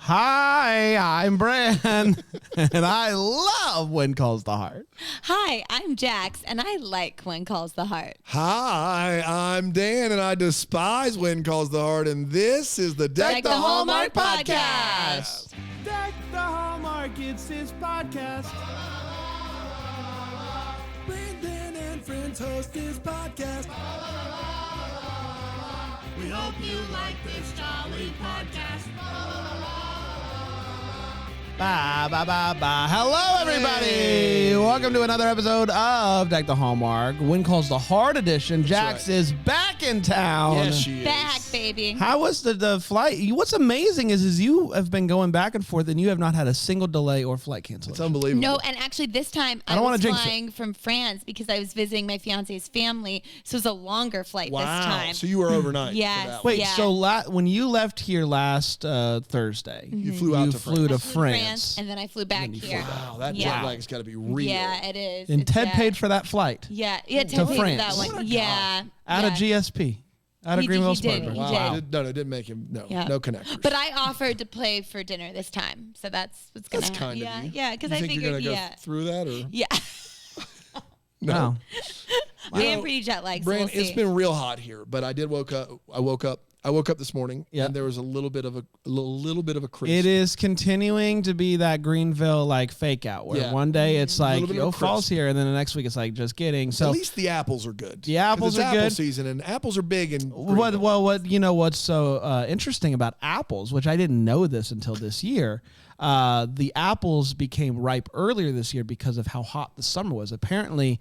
Hi, I'm Bran, and I love When Calls the Heart. Hi, I'm Jax, and I like When Calls the Heart. Hi, I'm Dan, and I despise When Calls the Heart, and this is the Deck the Hallmark Podcast. Deck the Hallmark, it's his podcast. Brandon and friends host this podcast. We hope you like this jolly podcast. Bye, bye, bye, bye. Hello, everybody. Hey. Welcome to another episode of Deck the Hallmark, When Calls the Heart edition. Jax is back in town. Yes, she is. Back, baby. How was the flight? What's amazing is you have been going back and forth, and you have not had a single delay or flight cancellation. It's unbelievable. No, and actually this time I was flying from France because I was visiting my fiance's family, so it was a longer flight this time. So you were overnight. Yes. Wait, so when you left here last Thursday, you flew out to France. And then I flew back here. Wow, that jet lag's got to be real. Yeah, it is. And Ted paid for that flight. Yeah, Ted to paid France. for that one. Yeah. Out of GSP. Out of Greenville Sparkler. Wow. No, it didn't make him. No connectors. But I offered to play for dinner this time, so that's what's going to happen. That's kind of you. Yeah, because I think figured, you're going to go through that? Or? Yeah. No. I am pretty jet lagged. Brand, so we'll it's been real hot here, but I woke up this morning, and there was a little bit of a crisp. It is continuing to be that Greenville fake out where one day it's like fall's here, and then the next week it's like just kidding. So at least the apples are good. The apples are apple good. Season, and apples are big. And what's so interesting about apples, which I didn't know this until this year. The apples became ripe earlier this year because of how hot the summer was. Apparently,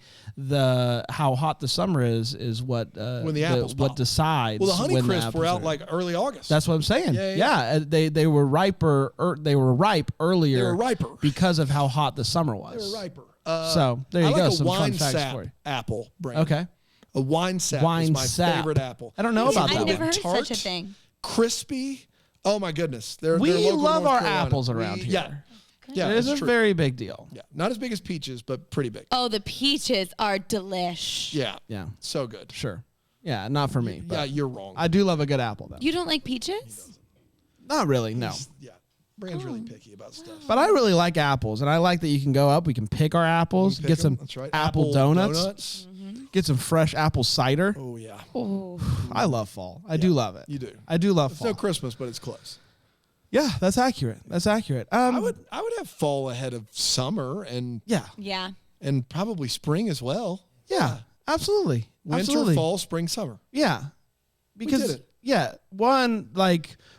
how hot the summer is what when the apples what decides. Well, the Honeycrisp were out are. early August. That's what I'm saying. Yeah. They were riper. They were ripe earlier. They were riper because of how hot the summer was. They were riper. So there you go. Some wine fun facts sap for you. apple, Brandon. Okay. A wine sap is my favorite apple. I don't know about that. I've never one. heard of such a thing. Crispy. Oh my goodness! We love our apples around here. Yeah, it is a very big deal. Yeah, not as big as peaches, but pretty big. Oh, the peaches are delish. Yeah, so good. Sure. Yeah, not for me. Yeah, you're wrong. I do love a good apple though. You don't like peaches? Not really. No. Yeah, Brand's really picky about stuff. But I really like apples, and I like that you can go up. We can pick our apples, get some apple donuts. Get some fresh apple cider. Oh, yeah. Oh. I love fall. I do love it. You do. I do love fall. It's no Christmas, but it's close. Yeah, that's accurate. I would have fall ahead of summer and and probably spring as well. Yeah, absolutely. Winter, fall, spring, summer. Yeah. Because one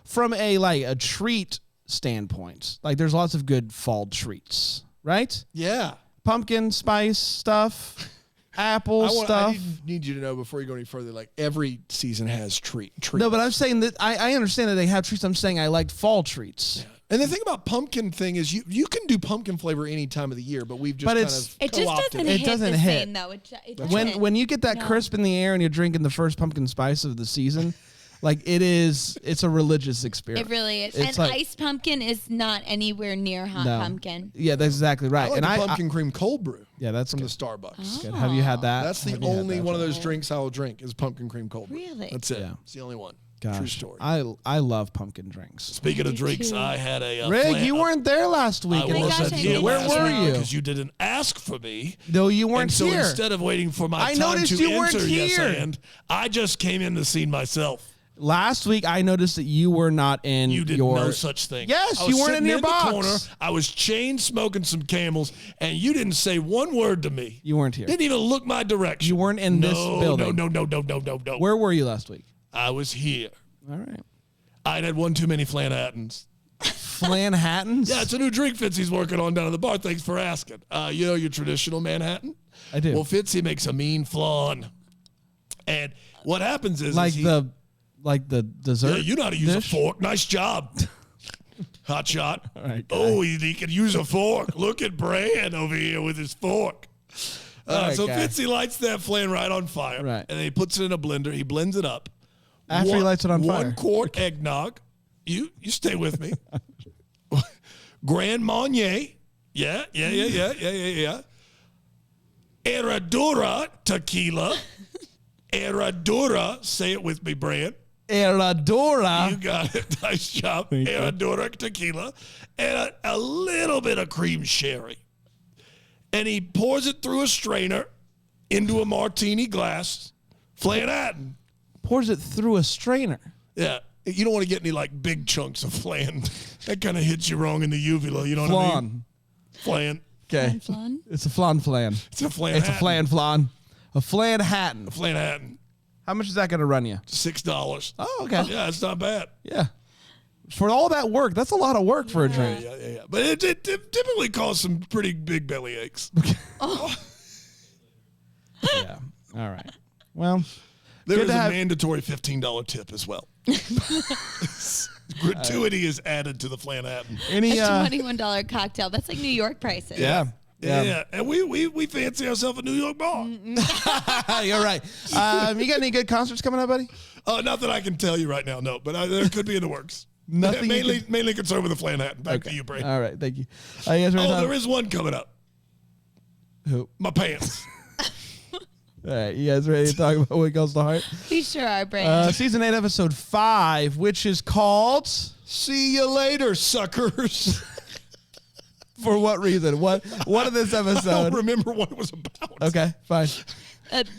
from a treat standpoint, there's lots of good fall treats, right? Yeah. Pumpkin spice stuff. Apple stuff. I need you to know before you go any further, every season has treats. No, but I'm saying that I understand that they have treats. I'm saying I like fall treats. Yeah. And the thing about pumpkin thing is you can do pumpkin flavor any time of the year, but we've just it just doesn't hit the same though. When you get that crisp in the air and you're drinking the first pumpkin spice of the season. It's a religious experience. It really is. And iced pumpkin is not anywhere near hot pumpkin. Yeah, that's exactly right. I like pumpkin cream cold brew. Yeah, that's from good. the Starbucks. That's good. Have you had that? That's the only one of those drinks I will drink is pumpkin cream cold brew. Really? That's it. Yeah. It's the only one. Gosh, true story. I love pumpkin drinks. Speaking of drinks, I had a Rig, you weren't there last week. Where were you? Because you didn't ask for me. No, you weren't here. here. So instead of waiting for my time to enter, I just came in the scene myself. Last week, I noticed that you were not in You did no such thing. Yes, you weren't in your box. Corner, I was chain smoking some Camels, and you didn't say one word to me. You weren't here. Didn't even look my direction. You weren't in this building. No. Where were you last week? I was here. All right. I'd had one too many Flanhattons. Flanhattons? Yeah, it's a new drink Fitzy's working on down at the bar. Thanks for asking. You know your traditional Manhattan? I do. Well, Fitzy makes a mean flan. And what happens is... Like the dessert. Yeah, you know how to use a fork. Nice job. Hot shot. All right, he can use a fork. Look at Brand over here with his fork. So Fitzy lights that flan right on fire. Right. And then he puts it in a blender. He blends it up. After he lights it on fire. 1 quart eggnog. You stay with me. Grand Marnier. Yeah. Herradura tequila. Herradura, say it with me, Brand. Herradura. You got it. Nice job. Herradura tequila and a little bit of cream sherry. And he pours it through a strainer into a martini glass. Flanhatten. Pours it through a strainer. Yeah. You don't want to get any like big chunks of flan. That kind of hits you wrong in the uvula. You know what I mean? Flan. Okay. Flan? It's a flan. It's a flan. It's a flan. A Flanhatten. A Flanhatten. How much is that going to run you? $6. Oh, okay. Yeah, it's not bad. Yeah. For all that work, that's a lot of work for a drink. Yeah. But it typically causes some pretty big belly aches. Oh. Yeah. All right. Well, there is a mandatory $15 tip as well. Gratuity is added to the Flanhatten. Any a $21 cocktail. That's like New York prices. Yeah. And we fancy ourselves a New York bar. You're right. You got any good concerts coming up, buddy? Not that I can tell you right now, no. But there could be in the works. Nothing. Mainly concerned with the Flanhatten. Back to you, Brady. All right, thank you. You guys ready there is one coming up. Who? My pants. All right, you guys ready to talk about What Goes to Heart? We sure are, Brady. Season 8, Episode 5, which is called See You Later, Suckers. For what reason? What in this episode? I don't remember what it was about. Okay, fine.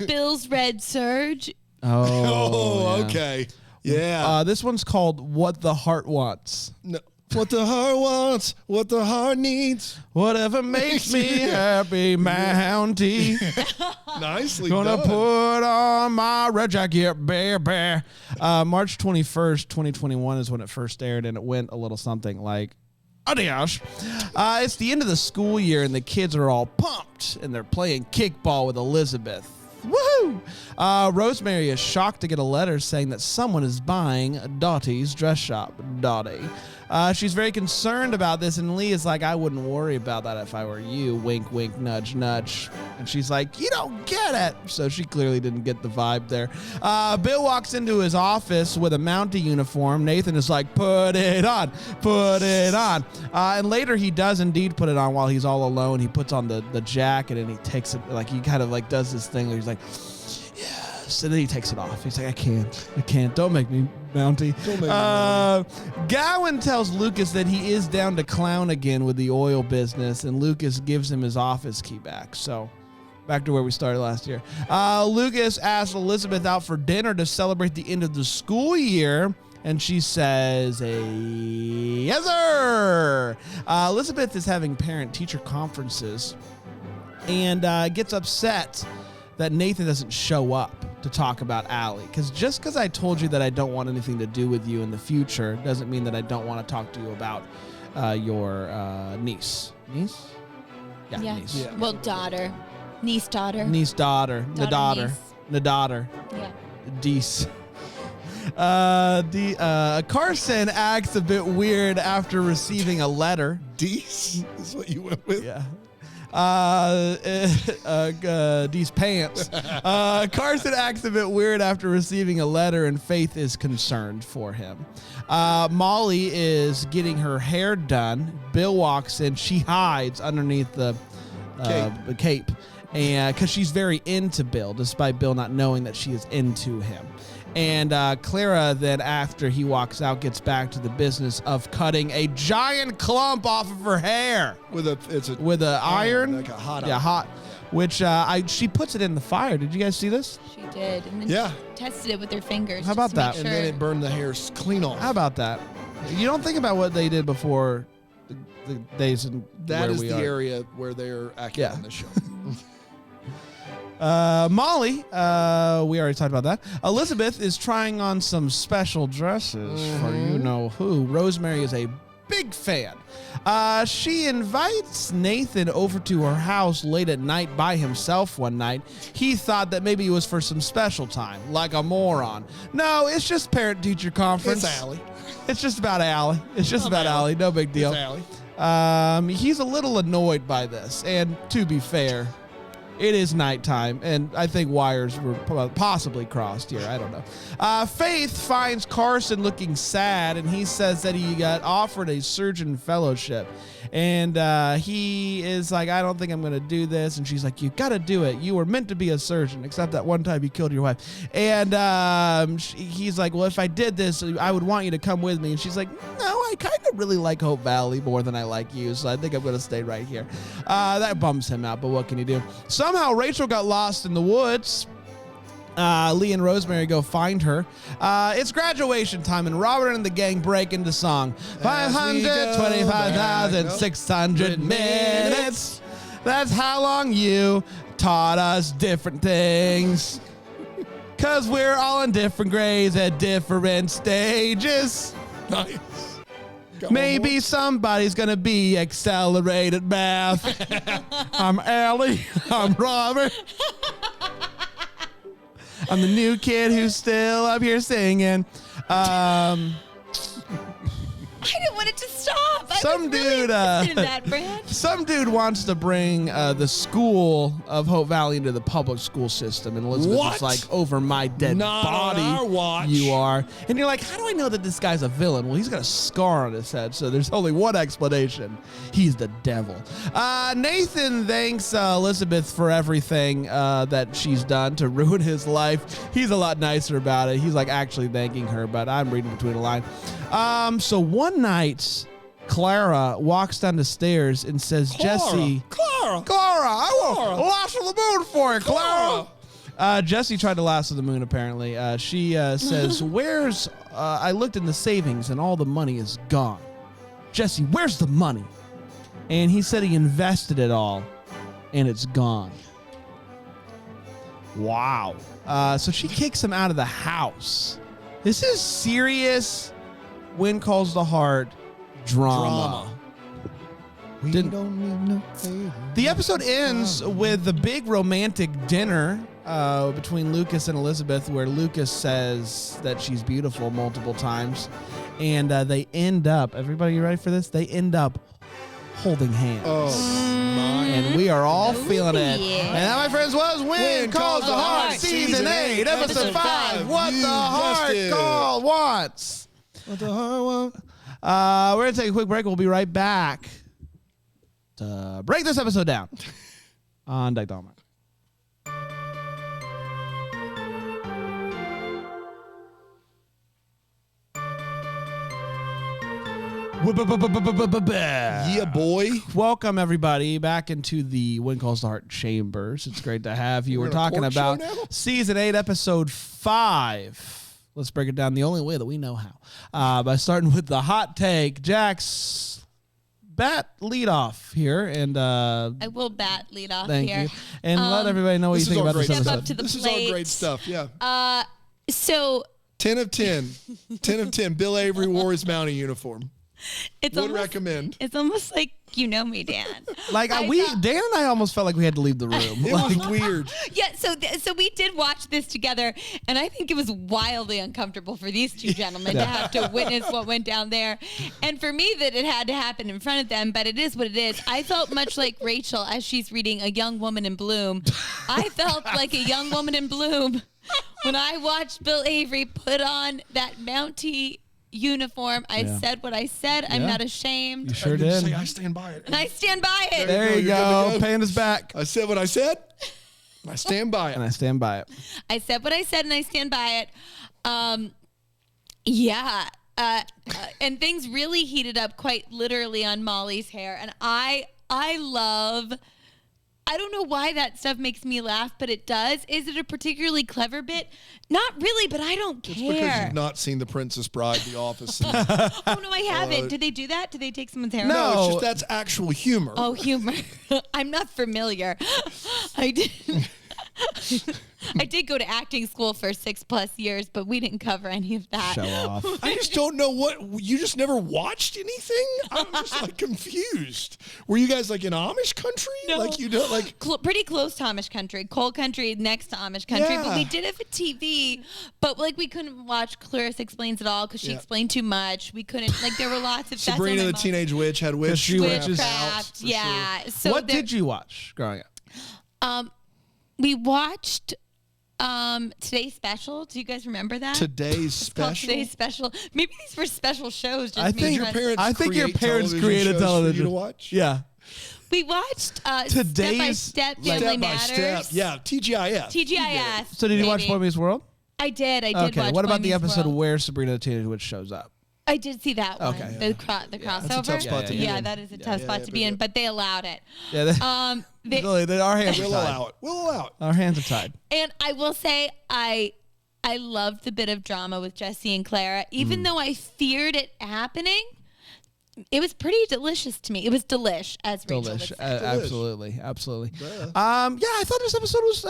Bill's Red Surge. Oh, yeah. Okay. Yeah. This one's called What the Heart Wants. No. What the heart wants, what the heart needs. Whatever makes me happy, Mountie. Nicely Gonna done. put on my red jacket, baby. March 21st, 2021 is when it first aired, and it went a little something like, adios. It's the end of the school year, and the kids are all pumped, and they're playing kickball with Elizabeth. Woohoo! Rosemary is shocked to get a letter saying that someone is buying Dottie's dress shop. Dottie. She's very concerned about this, and Lee is like, I wouldn't worry about that if I were you. Wink, wink, nudge, nudge. And she's like, you don't get it. So she clearly didn't get the vibe there. Bill walks into his office with a Mountie uniform. Nathan is like, put it on, put it on. And later he does indeed put it on while he's all alone. He puts on the jacket and he takes it, like he kind of like does this thing where he's like, yes. And then he takes it off. He's like, I can't. Don't make me Mountie. Don't make me Gowan tells Lucas that he is down to clown again with the oil business, and Lucas gives him his office key back. So back to where we started last year. Lucas asks Elizabeth out for dinner to celebrate the end of the school year, and she says, yes, sir. Elizabeth is having parent-teacher conferences and gets upset that Nathan doesn't show up to talk about Allie. Because just because I told you that I don't want anything to do with you in the future doesn't mean that I don't want to talk to you about your niece. Niece? Yeah, niece. Yeah. Well, daughter. Niece, daughter. Niece, daughter. The daughter. The daughter. Yeah. Deece. Carson acts a bit weird after receiving a letter. Deece is what you went with? Yeah. These pants. Carson acts a bit weird after receiving a letter, and Faith is concerned for him. Molly is getting her hair done. Bill walks in. She hides underneath the cape, and because she's very into Bill, despite Bill not knowing that she is into him. And Clara then, after he walks out, gets back to the business of cutting a giant clump off of her hair With a iron, like a hot iron. yeah, hot. Which she puts it in the fire. Did you guys see this? She did. And then Yeah. she tested it with her fingers. How about just to make that? And Sure. then it burned the hair clean off. How about that? You don't think about what they did before the days in That where is we the are. area where they're accurate Yeah. on the show. Molly, we already talked about that. Elizabeth is trying on some special dresses for you know who. Rosemary is a big fan. She invites Nathan over to her house late at night by himself one night. He thought that maybe it was for some special time, like a moron. No, it's just parent-teacher conference. It's Allie. It's just about Allie. It's just about Allie. No big deal. It's Allie. He's a little annoyed by this, and to be fair, It is nighttime, and I think wires were possibly crossed here. I don't know. Faith finds Carson looking sad, and he says that he got offered a surgeon fellowship. And he is like, I don't think I'm going to do this. And she's like, you got to do it. You were meant to be a surgeon, except that one time you killed your wife. And he's like, well, if I did this, I would want you to come with me. And she's like, no, I kind of really like Hope Valley more than I like you, so I think I'm going to stay right here. That bums him out, but what can you do? Somehow Rachel got lost in the woods. Lee and Rosemary go find her. It's graduation time, and Robert and the gang break into song. 525,600 minutes. That's how long you taught us different things. 'Cause we're all in different grades at different stages. Nice. Maybe somebody's gonna be accelerated math. I'm Allie. I'm Robert. I'm the new kid who's still up here singing. I didn't want it to stop. Some dude wants to bring the school of Hope Valley into the public school system, and Elizabeth is like, over my dead body, on our watch. You are. And you're like, how do I know that this guy's a villain? Well, he's got a scar on his head, so there's only one explanation. He's the devil. Nathan thanks Elizabeth for everything that she's done to ruin his life. He's a lot nicer about it. He's like actually thanking her, but I'm reading between the lines. So one night, Clara walks down the stairs and says, Jesse, Clara, I want lasso the moon for you, Clara. Jesse tried to lasso the moon, apparently. She says, I looked in the savings and all the money is gone. Jesse, where's the money? And he said he invested it all and it's gone. Wow. So she kicks him out of the house. This is serious When Calls the Heart drama. The episode ends with the big romantic dinner between Lucas and Elizabeth, where Lucas says that she's beautiful multiple times, and they end up, everybody, you ready for this? They end up holding hands. And we are all feeling it. Yeah. And that, my friends, was When Calls the Heart, Season 8, Episode 5, What the Heart Called Wants. What the heart wants. We're going to take a quick break. We'll be right back to break this episode down on Deck the Hallmark. Yeah, boy. Welcome, everybody, back into the When Calls the Heart chambers. It's great to have you. We're talking about Season 8, Episode 5. Let's break it down the only way that we know how. By starting with the hot take. Jax, bat lead off here. And I will bat lead off thank here. you. And let everybody know what you think about this episode. Step up to the This plate. is all great stuff, yeah. So 10 of 10. 10 of 10. Bill Avery wore his mounting uniform. it's Would almost, recommend. It's almost like you know me, Dan. Like Dan and I almost felt like we had to leave the room. It was weird. Yeah, so we did watch this together, and I think it was wildly uncomfortable for these two gentlemen to have to witness what went down there. And for me, that it had to happen in front of them, but it is what it is. I felt much like Rachel as she's reading A Young Woman in Bloom. I felt like a young woman in bloom when I watched Bill Avery put on that Mountie uniform. I said what I said. I'm not ashamed. You sure did. Say, I stand by it. And I stand by it. There you go. Panda's back. I said what I said. I stand by it. And I stand by it. I said what I said, and I stand by it. And things really heated up quite literally on Molly's hair. And I don't know why that stuff makes me laugh, but it does. Is it a particularly clever bit? Not really, but I don't care. It's because you've not seen The Princess Bride, The Office. And, oh, no, I haven't. Did they do that? Did they take someone's hair? no, No. it's just that's actual humor. Oh, humor. I'm not familiar. I did go to acting school for 6+ years, but we didn't cover any of that. Show off. I just don't know you just never watched anything? I'm just like confused. Were you guys like in Amish country? No. Like you don't like Pretty close to Amish country, coal country next to Amish country, but we Yeah. did have a TV, but like we couldn't watch Clarissa Explains It All because she explained too much. We couldn't, like there were lots of Sabrina the Teenage Witch had she witchcraft. witches. witchcraft. Yeah. So What did you watch growing up? We watched Today's Special. Do you guys remember that? Today's It's called Special. Today's Special. Maybe these were special shows. Just I me think trying Your to- parents I think your create parents television created shows television for you to watch? Yeah. We watched Today's- Step by Step Step Family by Matters. step. Yeah, TGIF. TGIF. So did you watch maybe. Boy Meets World? I did. I did Okay. watch What Boy about the Meets episode World. where Sabrina the Teenage Witch shows up? I did see that one. Okay, The crossover. That's a tough spot to be Yeah, in. that is a tough yeah, spot yeah, to be yeah. in, but they allowed it. Yeah. Our hands are We'll tied. allow it. We'll allow it. Our hands are tied. And I will say, I loved the bit of drama with Jesse and Clara, even though I feared it happening. It was pretty delicious to me. It was delish, as Rachel would Delish. say. Absolutely. Yeah, I thought this episode was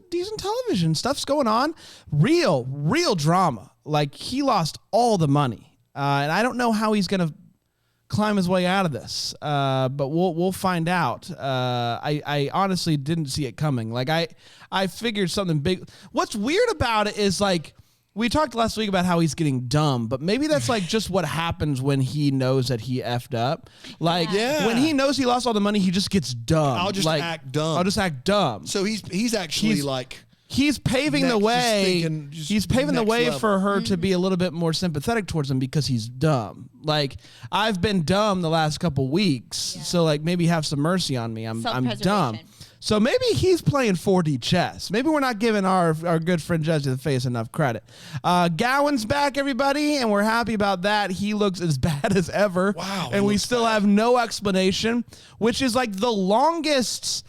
decent television. Stuff's going on. Real drama. Like, he lost all the money. And I don't know how he's going to climb his way out of this. But we'll find out. I honestly didn't see it coming. Like, I figured something big. What's weird about it is, like, we talked last week about how he's getting dumb, but maybe that's like just what happens when he knows that he effed up. Like, Yeah. when he knows he lost all the money, he just gets dumb. I'll just like, act dumb. I'll just act dumb. So he's actually He's- like, He's paving the Next, just way. thinking, just He's paving the next way level. for her to be a little bit more sympathetic towards him because he's dumb. Like, I've been dumb the last couple weeks, so like maybe have some mercy on me. I'm dumb. Self-preservation. So maybe he's playing 4D chess. Maybe we're not giving our good friend Jesse the Face enough credit. Gowan's back, everybody, and we're happy about that. He looks as bad as ever. Wow, he And we looks still bad. have no explanation, which is like the longest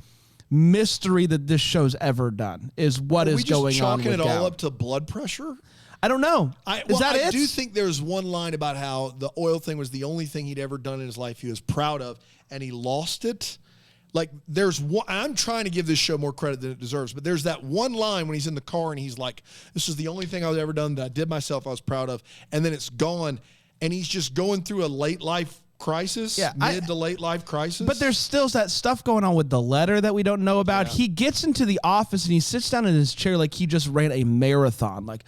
mystery that this show's ever done is what are is we just going on chalking with it all Gowan. up to blood pressure? I don't know. Is that I it? do think there's one line about how the oil thing was the only thing he'd ever done in his life he was proud of, and he lost it. Like, there's one, I'm trying to give this show more credit than it deserves, but there's that one line when he's in the car and he's like, this is the only thing I've ever done that I did myself I was proud of, and then it's gone, and he's just going through a late life crisis, mid to late life crisis. But there's still that stuff going on with the letter that we don't know about. He gets into the office and he sits down in his chair like he just ran a marathon. Like,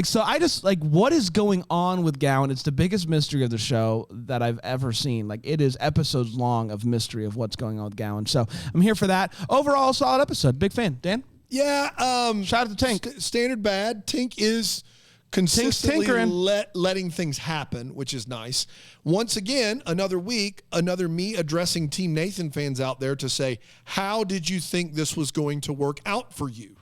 so I just, like, what is going on with Gowan? It's the biggest mystery of the show that I've ever seen. Like, it is episodes long of mystery of what's going on with Gowan. So I'm here for that. Overall, solid episode. Big fan. Dan? Yeah. Shout out to Tink. Standard bad. Tink is consistently tinkering. letting things happen, which is nice. Once again, another week, another me addressing Team Nathan fans out there to say, how did you think this was going to work out for you?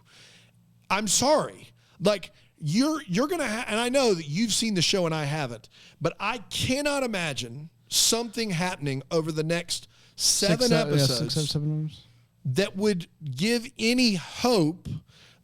I'm sorry. Like, you're going to and I know that you've seen the show and I haven't, but I cannot imagine something happening over the next seven episodes that would give any hope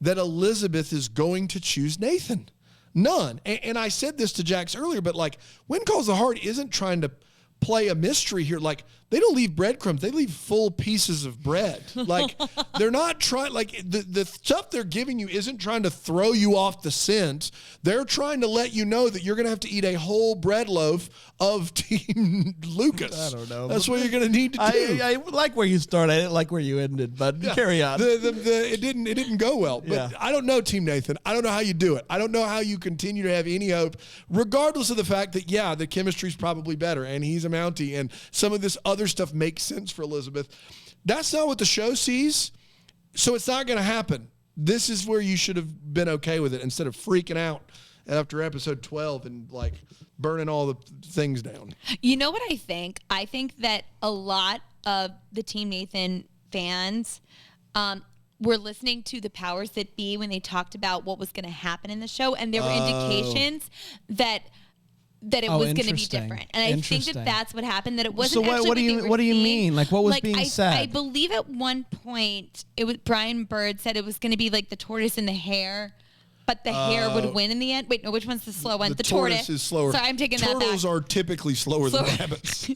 that Elizabeth is going to choose Nathan. None. And I said this to Jax earlier, but like, When Calls the Heart isn't trying to play a mystery here. Like, they don't leave breadcrumbs. They leave full pieces of bread. Like, they're not trying, like, the stuff they're giving you isn't trying to throw you off the scent. They're trying to let you know that you're going to have to eat a whole bread loaf of Team Lucas. I don't know. That's what you're going to need to do. I like where you started. I didn't like where you ended, but carry on. It didn't go well. But Yeah. I don't know, Team Nathan. I don't know how you do it. I don't know how you continue to have any hope, regardless of the fact that, yeah, the chemistry's probably better, and he's a Mountie, and some of this other stuff makes sense for Elizabeth. That's not what the show sees, so it's not going to happen. This is where you should have been okay with it instead of freaking out after episode 12 and, like, burning all the things down. You know what I think? I think that a lot of the Team Nathan fans were listening to the powers that be when they talked about what was going to happen in the show, and there were indications that it was going to be interesting. different. And I think Interesting. that that's what happened, that it wasn't So actually what do you seeing. mean? Like, what was being said? I believe at one point, it was Brian Bird said it was going to be like the tortoise and the hare, but the hare would win in the end. Wait, no, which one's the slow one? The tortoise is slower. Sorry, I'm taking that back. Turtles are typically slower than Slower. rabbits.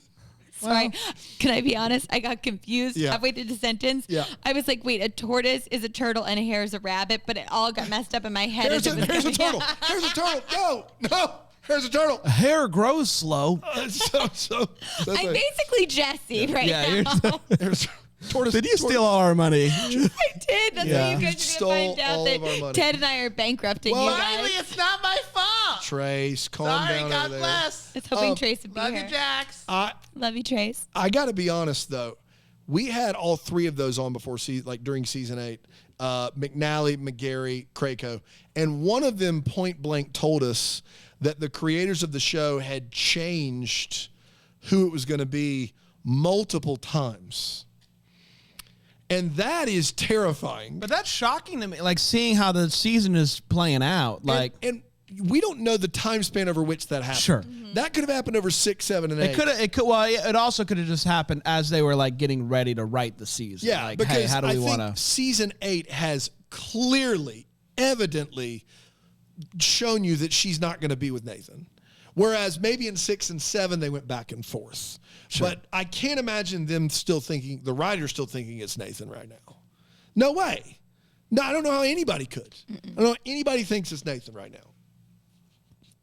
Sorry. Can I be honest? I got confused Yeah. halfway through the sentence. Yeah. I was like, wait, a tortoise is a turtle and a hare is a rabbit, but it all got messed up in my head. Here's as it was a coming turtle. out. Here's a turtle. No. Here's a turtle. Hair grows slow. That's I'm like, basically Jesse right Yeah, now. there's tortoise. Did you steal all our money? I did. That's Yeah. why you You guys are stole going to find out all of our that money. Ted and I are bankrupting Well, you guys. it's not my fault. Trace, calm down over there. It's hoping Trace would be here. Jax. I Love you, Trace. got to be honest though. We had all three of those on before during season 8. McNally, McGarry, Krakow. And one of them point blank told us that the creators of the show had changed who it was going to be multiple times. And that is terrifying. But that's shocking to me, like seeing how the season is playing out. Like, and we don't know the time span over which that happened. Sure. That could have happened over 6, 7, and 8. It also could have just happened as they were like getting ready to write the season. Yeah, like, because hey, how do we want think to? season 8 has clearly, evidently shown you that she's not going to be with Nathan. Whereas maybe in 6 and 7, they went back and forth. Sure. But I can't imagine them still thinking, the writer's still thinking it's Nathan right now. No way. No, I don't know how anybody could. I don't know how anybody thinks it's Nathan right now.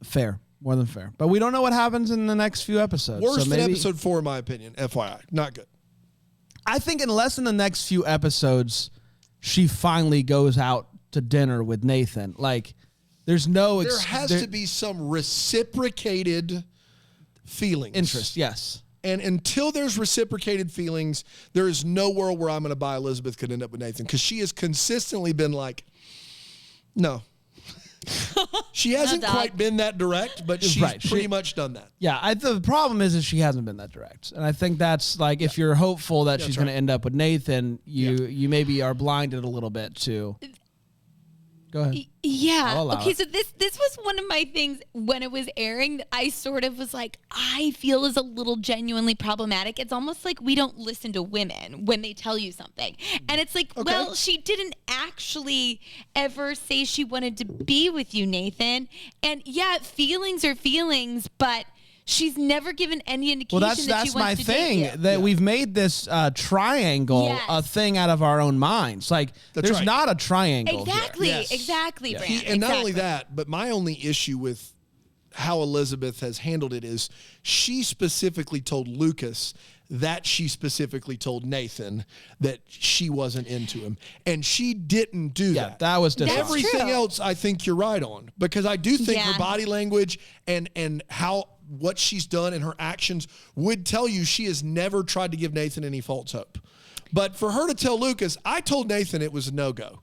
Fair. More than fair. But we don't know what happens in the next few episodes. Worse than episode 4, in my opinion. FYI. Not good. I think unless in the next few episodes, she finally goes out to dinner with Nathan. Like, there's no... There has to be some reciprocated feelings. Interest, yes. And until there's reciprocated feelings, there is no world where I'm going to buy Elizabeth could end up with Nathan. Because she has consistently been like, no. She hasn't quite been that direct, but she's pretty much done that. Yeah, the problem is she hasn't been that direct. And I think that's like, if you're hopeful that she's going to end up with Nathan, you maybe are blinded a little bit to... Go ahead. Yeah. Okay, so this was one of my things when it was airing that I sort of was like, I feel is a little genuinely problematic. It's almost like we don't listen to women when they tell you something. And it's like, well, she didn't actually ever say she wanted to be with you, Nathan. And yeah, feelings are feelings, but she's never given any indication that she wants to date you. That's my thing, that we've made this triangle a thing out of our own minds. Like, there's not a triangle Exactly, here. exactly, Brand. And not only that, but my only issue with how Elizabeth has handled it is she specifically told Lucas that she specifically told Nathan that she wasn't into him. And she didn't do that. Yeah, that was dishonest. Everything else I think you're right on. Because I do think her body language and what she's done and her actions would tell you she has never tried to give Nathan any false hope. But for her to tell Lucas, I told Nathan it was a no-go.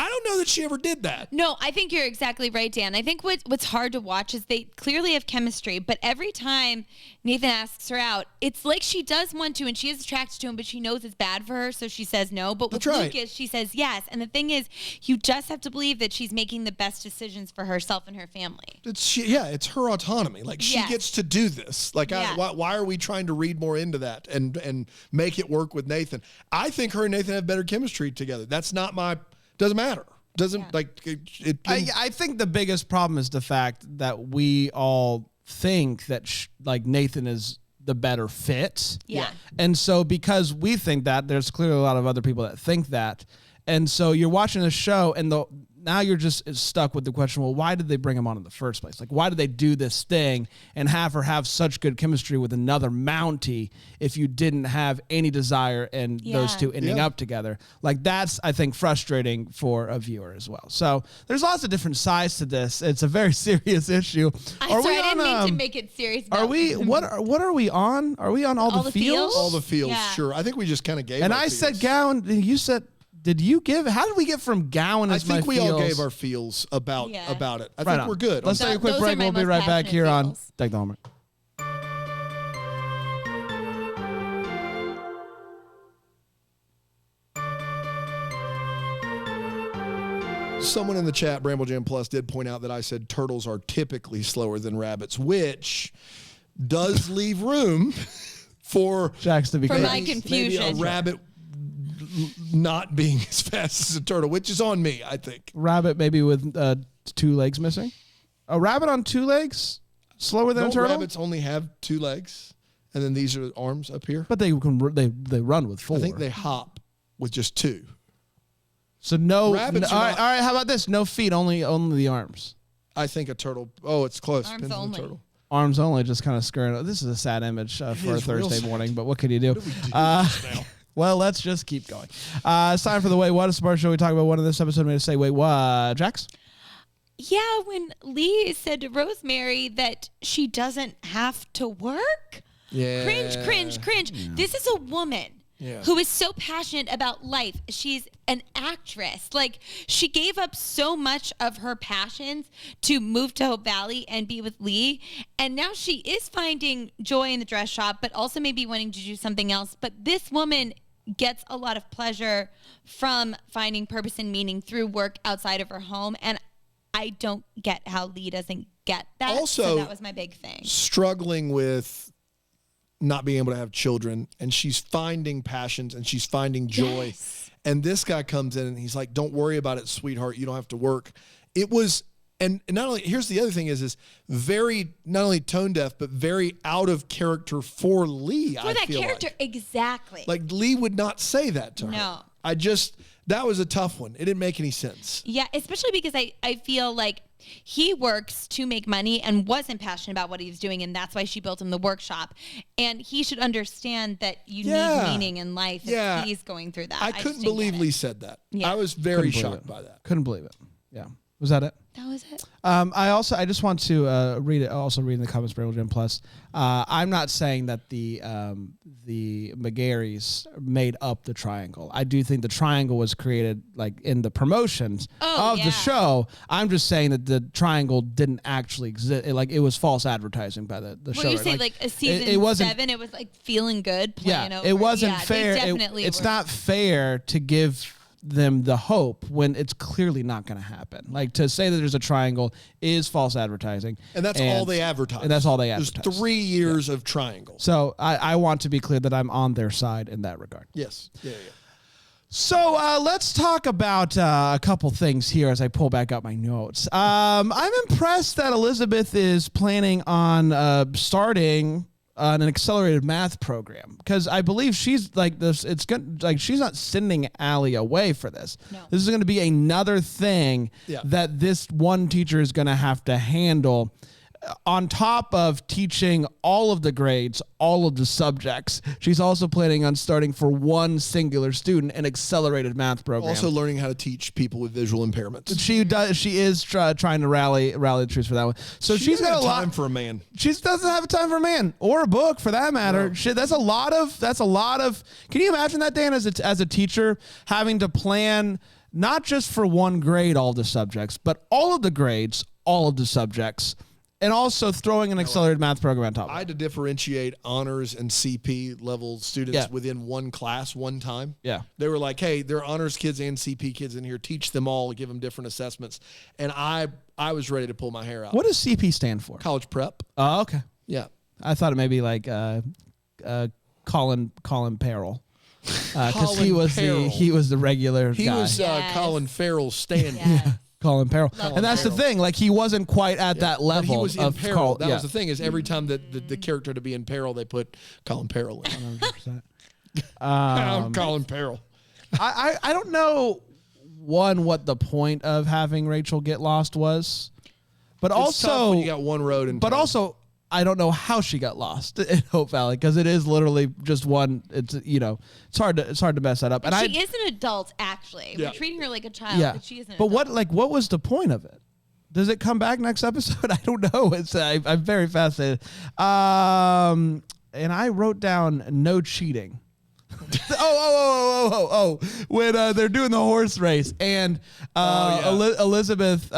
I don't know that she ever did that. No, I think you're exactly right, Dan. I think what's hard to watch is they clearly have chemistry, but every time Nathan asks her out, it's like she does want to and she is attracted to him, but she knows it's bad for her, so she says no. But with Lucas, she says yes. And the thing is, you just have to believe that she's making the best decisions for herself and her family. It's her autonomy. Like, she gets to do this. Like, why are we trying to read more into that and make it work with Nathan? I think her and Nathan have better chemistry together. That's not my... Doesn't matter. I think the biggest problem is the fact that we all think that Nathan is the better fit. Yeah. And so because we think that, there's clearly a lot of other people that think that. And so you're watching the show and now you're just stuck with the question, well, why did they bring him on in the first place? Like, why did they do this thing and have her have such good chemistry with another Mountie if you didn't have any desire in those two ending up together? Like, that's, I think, frustrating for a viewer as well. So there's lots of different sides to this. It's a very serious issue. I didn't mean to make it serious. Are we, what are we on? Are we on all the feels? All the feels, sure. I think we just kind of gave And our I feels. said Gowan, you said... How did we get from Gowan as my feels? I think we all gave our feels about it. I think we're good. Let's take a quick break. We'll be right back here on Take the Homer. Someone in the chat, Bramble Jam Plus, did point out that I said turtles are typically slower than rabbits, which does leave room for Jax to be for my confusion. Maybe a rabbit not being as fast as a turtle, which is on me, I think. Rabbit maybe with 2 legs missing. A rabbit on 2 legs slower than a turtle. Rabbits only have 2 legs, and then these are arms up here. But they run with 4. I think they hop with just 2. So no. Rabbits all right. How about this? No feet, only the arms. I think a turtle. Oh, it's close. Arms Depends on only. the turtle. Arms only, just kind of scurrying. This is a sad image for a Thursday morning, but what could you do? What do we do now? Well, let's just keep going. It's time for the Wait What, a sports show. We talk about one of this episode made us say, wait, what? Jax? Yeah, when Lee said to Rosemary that she doesn't have to work. Yeah. Cringe. This is a woman who is so passionate about life. She's an actress. Like, she gave up so much of her passions to move to Hope Valley and be with Lee. And now she is finding joy in the dress shop, but also maybe wanting to do something else. But this woman gets a lot of pleasure from finding purpose and meaning through work outside of her home. And I don't get how Lee doesn't get that. Also, so that was my big thing. Struggling with not being able to have children, and she's finding passions and she's finding joy. Yes. And this guy comes in and he's like, don't worry about it, sweetheart. You don't have to work. It was, and not only, here's the other thing is very, not only tone deaf, but very out of character for Lee. For that character, exactly. Like Lee would not say that to her. No. That was a tough one. It didn't make any sense. Yeah, especially because I feel like he works to make money and wasn't passionate about what he was doing, and that's why she built him the workshop. And he should understand that you need meaning in life if he's going through that. I couldn't believe Lee said that. Yeah. I was very shocked by that. Couldn't believe it. Yeah. Was that it? That was it. I just want to read it. Also read in the comments, Brandon Jim Plus. I'm not saying that the McGarrys made up the triangle. I do think the triangle was created like in the promotions of the show. I'm just saying that the triangle didn't actually exist. It was false advertising by the show. Well, you say like a season it wasn't, 7, it was like feeling good. Playing over. It wasn't fair. It's not fair to give them the hope when it's clearly not going to happen. Like, to say that there's a triangle is false advertising. And that's all they advertise. And that's all they advertise. There's 3 years of triangle. So I want to be clear that I'm on their side in that regard. Yes. Yeah. So let's talk about a couple things here as I pull back up my notes. I'm impressed that Elizabeth is planning on starting an accelerated math program, because I believe she's like this. It's good. Like, she's not sending Allie away for this. No. This is going to be another thing that this one teacher is going to have to handle. On top of teaching all of the grades, all of the subjects, she's also planning on starting for one singular student an accelerated math program. Also learning how to teach people with visual impairments. She does. She is trying to rally the troops for that one. So she's got a lot time for a man. She doesn't have time for a man or a book for that matter. No. That's a lot of. Can you imagine that, Dan, as a teacher having to plan not just for one grade all the subjects, but all of the grades, all of the subjects. And also throwing an accelerated math program on top of it. I had to differentiate honors and CP level students within one class one time. Yeah. They were like, hey, there are honors kids and CP kids in here. Teach them all, give them different assessments. And I was ready to pull my hair out. What does CP stand for? College prep. Oh, okay. Yeah. I thought it may be like Colin Farrell. Because he was the regular guy. He was Colin Farrell's stand. Yes. Colin Farrell. And that's the thing. Like, he wasn't quite at that level. But he was in peril. That was was the thing, is every time that the character to be in peril, they put Colin Farrell in. 100%. Colin Farrell. I don't know, what the point of having Rachel get lost was. But It's also, tough when you got one road in but town. also, I don't know how she got lost in Hope Valley, because it is literally just one. It's it's hard to mess that up. And she is an adult, actually. We're treating her like a child, but she isn't. But what was the point of it? Does it come back next episode? I don't know. I'm very fascinated. And I wrote down no cheating. When they're doing the horse race and Elizabeth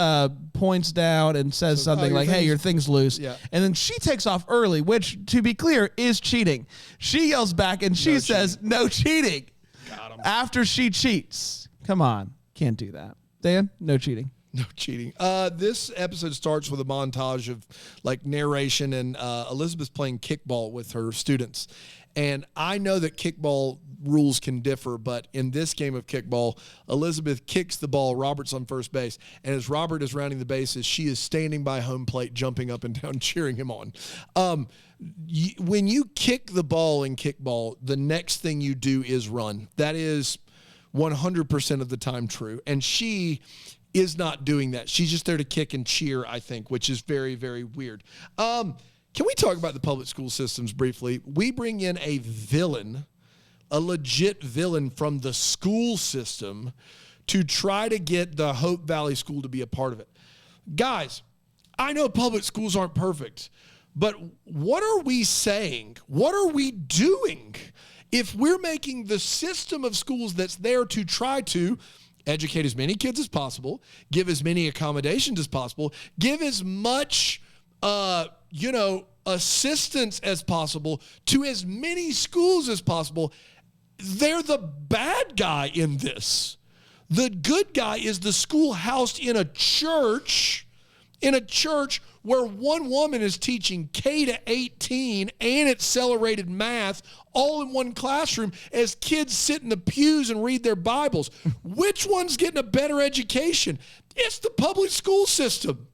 points down and says something like, hey, your thing's loose. Yeah. And then she takes off early, which, to be clear, is cheating. She yells back and she says, no cheating. Got him. After she cheats. Come on. Can't do that. Dan, no cheating. No cheating. This episode starts with a montage of like narration and Elizabeth's playing kickball with her students. And I know that kickball rules can differ, but in this game of kickball, Elizabeth kicks the ball. Robert's on first base. And as Robert is rounding the bases, she is standing by home plate, jumping up and down, cheering him on. When you kick the ball in kickball, the next thing you do is run. That is 100% of the time true. And she is not doing that. She's just there to kick and cheer, I think, which is very, very weird. Can we talk about the public school systems briefly? We bring in a villain, a legit villain from the school system to try to get the Hope Valley School to be a part of it. Guys, I know public schools aren't perfect, but what are we saying? What are we doing? If we're making the system of schools that's there to try to educate as many kids as possible, give as many accommodations as possible, give as much, assistance as possible to as many schools as possible, they're the bad guy in this. The good guy is the school housed in a church where one woman is teaching K to 18 and accelerated math all in one classroom as kids sit in the pews and read their Bibles. Which one's getting a better education? It's the public school system.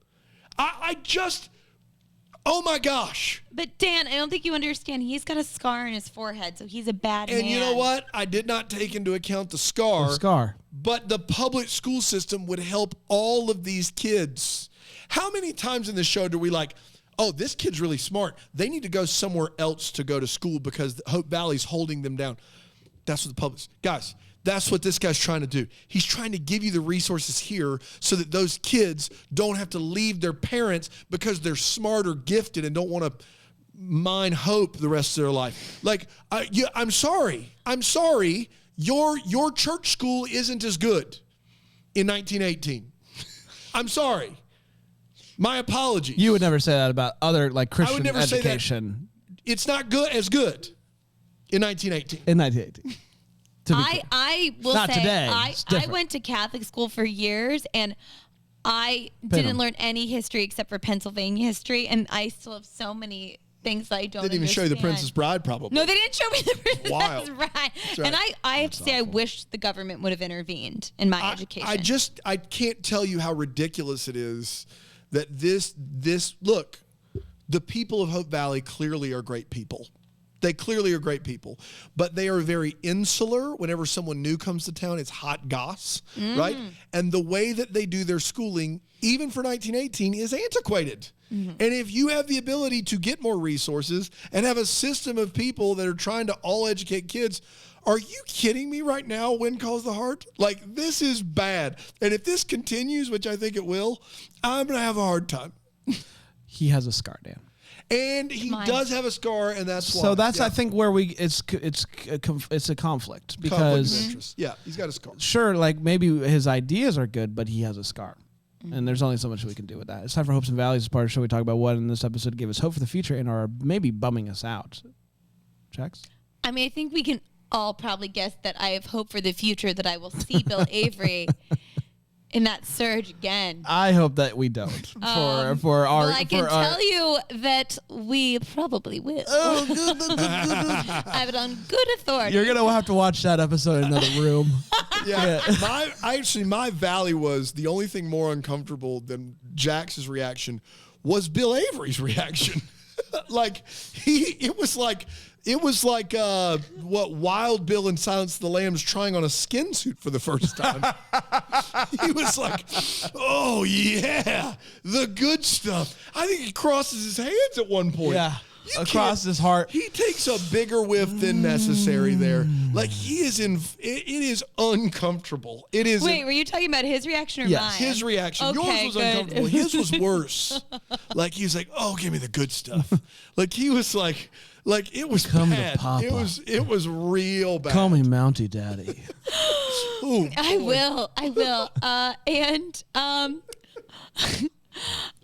Oh my gosh. But Dan, I don't think you understand. He's got a scar on his forehead, so he's a bad man. And you know what? I did not take into account the scar. But the public school system would help all of these kids. How many times in the show do we like, oh, this kid's really smart. They need to go somewhere else to go to school because Hope Valley's holding them down. That's what the public, guys, that's what this guy's trying to do. He's trying to give you the resources here so that those kids don't have to leave their parents because they're smart or gifted and don't want to mine hope the rest of their life. Like, I'm sorry. Your church school isn't as good in 1918. I'm sorry. My apologies. You would never say that about other like Christian I would never education. Say that. It's not good in 1918. In 1918. I will not say today. I went to Catholic school for years and I didn't learn any history except for Pennsylvania history, and I still have so many things that I don't Didn't even show you the Princess Bride, probably. No, they didn't show me the Princess Wild. Bride. That's right. And I have to say, I wish the government would have intervened in my education. I can't tell you how ridiculous it is that this look, the people of Hope Valley clearly are great people. They clearly are great people, but they are very insular. Whenever someone new comes to town, it's hot goss, right? And the way that they do their schooling, even for 1918, is antiquated. And if you have the ability to get more resources and have a system of people that are trying to all educate kids, are you kidding me right now? When calls the heart? Like, this is bad. And if this continues, which I think it will, I'm going to have a hard time. He has a scar, Dan. And he does have a scar, and that's why. So that's I think where it's a conflict because conflict of interest. Yeah, he's got a scar. Sure, like maybe his ideas are good, but he has a scar. And there's only so much we can do with that. It's time for Hopes and Valleys. It's part of the show. We talk about what in this episode gave us hope for the future and are maybe bumming us out. Checks? I mean, I think we can all probably guess that I have hope for the future that I will see Bill Avery in that surge again. I hope that we don't. For our, well, I can tell you that we probably will. Oh, good. I have it on good authority. You're gonna have to watch that episode in another room. Yeah, my valley was the only thing more uncomfortable than Jax's reaction was Bill Avery's reaction. It was like what Wild Bill in Silence of the Lambs trying on a skin suit for the first time. He was like, oh yeah, the good stuff. I think he crosses his hands at one point. Yeah. Across his heart. He takes a bigger whiff than necessary there. Like he is it is uncomfortable. It is. Wait, were you talking about his reaction or mine? His reaction. Okay, Yours was good. uncomfortable. His was worse. Like he was like, "Oh, give me the good stuff." Like he was like it was Come bad. to Papa. It was real bad. Call me Mountie Daddy. Ooh, I will.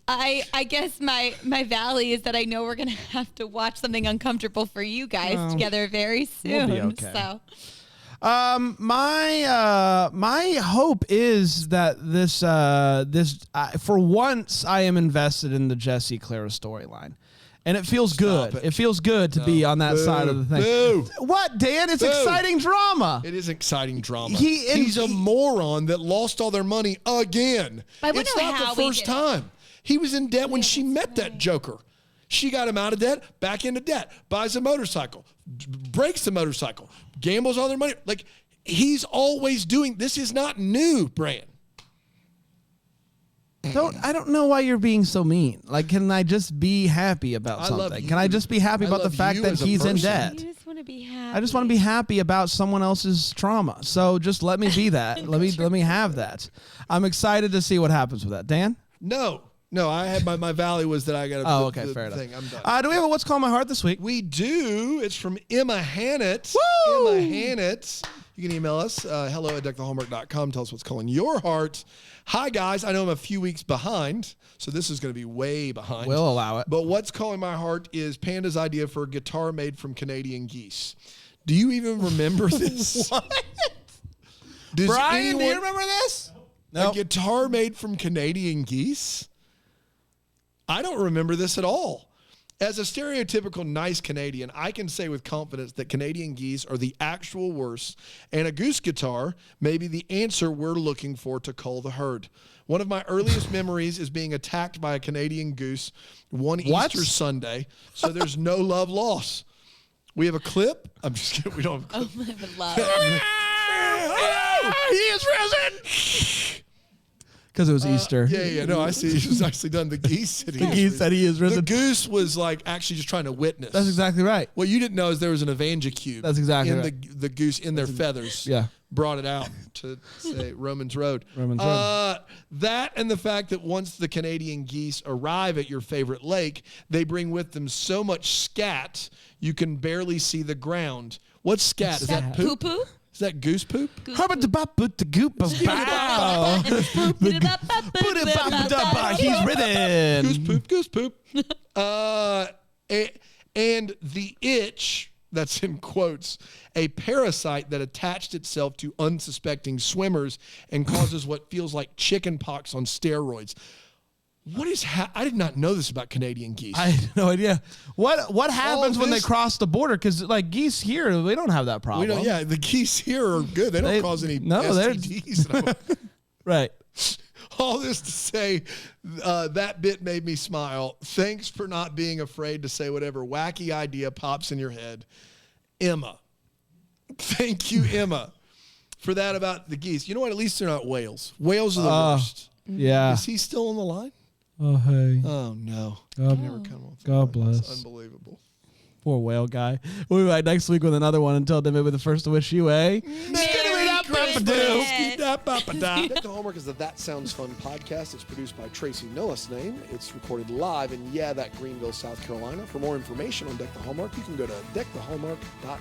I guess my valley is that I know we're gonna have to watch something uncomfortable for you guys together very soon. We'll be okay. So my hope is that this for once I am invested in the Jesse Clara storyline. And it feels good. It feels good to be on that side of the thing. Boo. What, Dan? It's exciting drama. It is exciting drama. He's a moron that lost all their money again. But it's not the first time. He was in debt when she met that joker. She got him out of debt, back into debt, buys a motorcycle, breaks the motorcycle, gambles all their money. Like, he's always doing, this is not new, Brian. I don't know why you're being so mean. Like, can I just be happy about something? Can I just be happy about the fact that he's in debt? you just want to be happy. I just want to be happy about someone else's trauma. So just let me be that. let me have that. I'm excited to see what happens with that. Dan? No. No, I had my valley was that I got Oh, okay, fair enough. thing. I'm done. Do we have a What's Calling My Heart this week? We do. It's from Emma Hannett. Woo! Emma Hannett. You can email us, hello@deckthehallmark.com. Tell us what's calling your heart. Hi, guys. I know I'm a few weeks behind, so this is going to be way behind. We'll allow it. But what's calling my heart is Panda's idea for a guitar made from Canadian geese. Do you even remember this? What? Does Brian, do you remember this? A guitar made from Canadian geese? I don't remember this at all. As a stereotypical nice Canadian, I can say with confidence that Canadian geese are the actual worst, and a goose guitar may be the answer we're looking for to cull the herd. One of my earliest memories is being attacked by a Canadian goose one Easter Sunday, so there's no love lost. We have a clip. I'm just kidding. We don't have a clip. Oh, I would love. He is risen! Because it was Easter. Yeah. No, I see. He was actually done. The geese said The geese said he is The risen. goose was like actually just trying to witness. That's exactly right. What you didn't know is there was an evangicube. That's exactly in right. the goose in their feathers. Yeah. Brought it out to say Romans Road. Romans Road. That and the fact that once the Canadian geese arrive at your favorite lake, they bring with them so much scat you can barely see the ground. What's scat? Is that poop? Poo-poo? Is that goose poop? He's ridden. Goose poop. And the itch, that's in quotes, a parasite that attached itself to unsuspecting swimmers and causes what feels like chicken pox on steroids. What is I did not know this about Canadian geese. I had no idea. What happens when they this- cross the border? Because like geese here, we don't have that problem. We don't, yeah, the geese here are good. They don't cause any STDs. Right. All this to say, that bit made me smile. Thanks for not being afraid to say whatever wacky idea pops in your head. Emma. Thank you, Emma, for that about the geese. You know what? At least they're not whales. Whales are the worst. Yeah. Is he still on the line? Oh, hey. Oh, no. God, Never come off. God bless. That's unbelievable. Poor whale guy. We'll be back next week with another one. Until then, maybe the first to wish you a Merry Christmas. Deck the Hallmark is the That Sounds Fun podcast. It's produced by Tracy Noah's name. It's recorded live in, that Greenville, South Carolina. For more information on Deck the Hallmark, you can go to deckthehallmark.com.